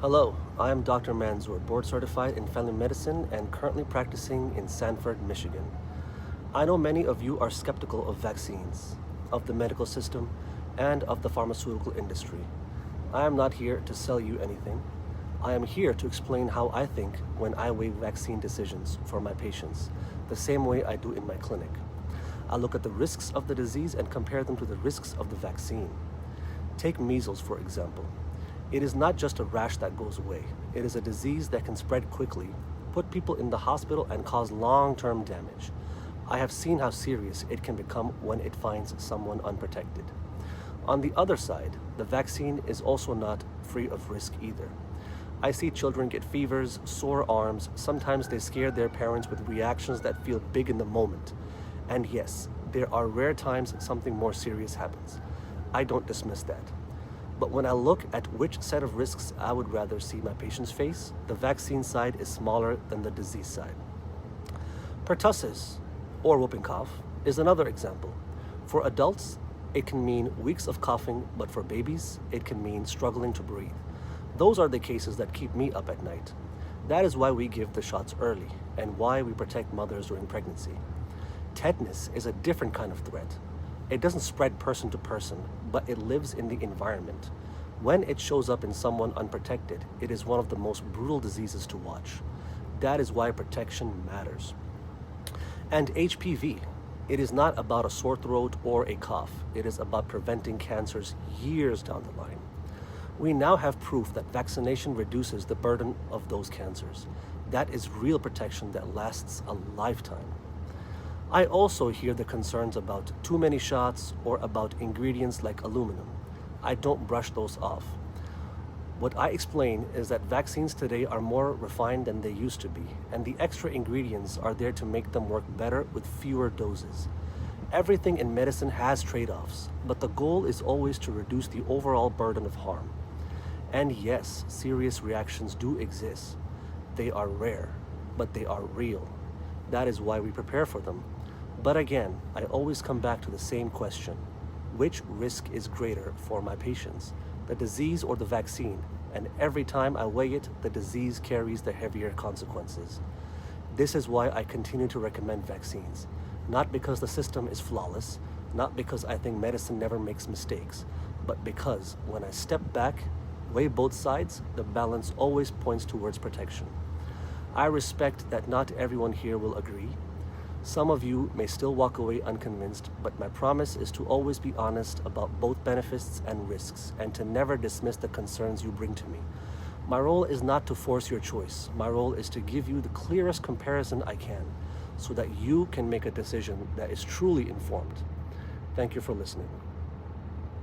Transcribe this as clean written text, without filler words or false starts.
Hello, I am Dr. Manzoor, board certified in family medicine and currently practicing in Sanford, Michigan. I know many of you are skeptical of vaccines, of the medical system, and of the pharmaceutical industry. I am not here to sell you anything. I am here to explain how I think when I weigh vaccine decisions for my patients, the same way I do in my clinic. I look at the risks of the disease and compare them to the risks of the vaccine. Take measles, for example. It is not just a rash that goes away. It is a disease that can spread quickly, put people in the hospital, and cause long-term damage. I have seen how serious it can become when it finds someone unprotected. On the other side, the vaccine is also not free of risk either. I see children get fevers, sore arms, sometimes they scare their parents with reactions that feel big in the moment. And yes, there are rare times something more serious happens. I don't dismiss that. But when I look at which set of risks I would rather see my patients face, the vaccine side is smaller than the disease side. Pertussis, or whooping cough, is another example. For adults, it can mean weeks of coughing, but for babies, it can mean struggling to breathe. Those are the cases that keep me up at night. That is why we give the shots early, and why we protect mothers during pregnancy. Tetanus is a different kind of threat. It doesn't spread person to person, but it lives in the environment. When it shows up in someone unprotected, it is one of the most brutal diseases to watch. That is why protection matters. And HPV, it is not about a sore throat or a cough. It is about preventing cancers years down the line. We now have proof that vaccination reduces the burden of those cancers. That is real protection that lasts a lifetime. I also hear the concerns about too many shots or about ingredients like aluminum. I don't brush those off. What I explain is that vaccines today are more refined than they used to be, and the extra ingredients are there to make them work better with fewer doses. Everything in medicine has trade-offs, but the goal is always to reduce the overall burden of harm. And yes, serious reactions do exist. They are rare, but they are real. That is why we prepare for them. But again, I always come back to the same question. Which risk is greater for my patients, the disease or the vaccine? And every time I weigh it, the disease carries the heavier consequences. This is why I continue to recommend vaccines. Not because the system is flawless, not because I think medicine never makes mistakes, but because when I step back, weigh both sides, the balance always points towards protection. I respect that not everyone here will agree. Some of you may still walk away unconvinced, but my promise is to always be honest about both benefits and risks, and to never dismiss the concerns you bring to me. My role is not to force your choice. My role is to give you the clearest comparison I can, so that you can make a decision that is truly informed. Thank you for listening.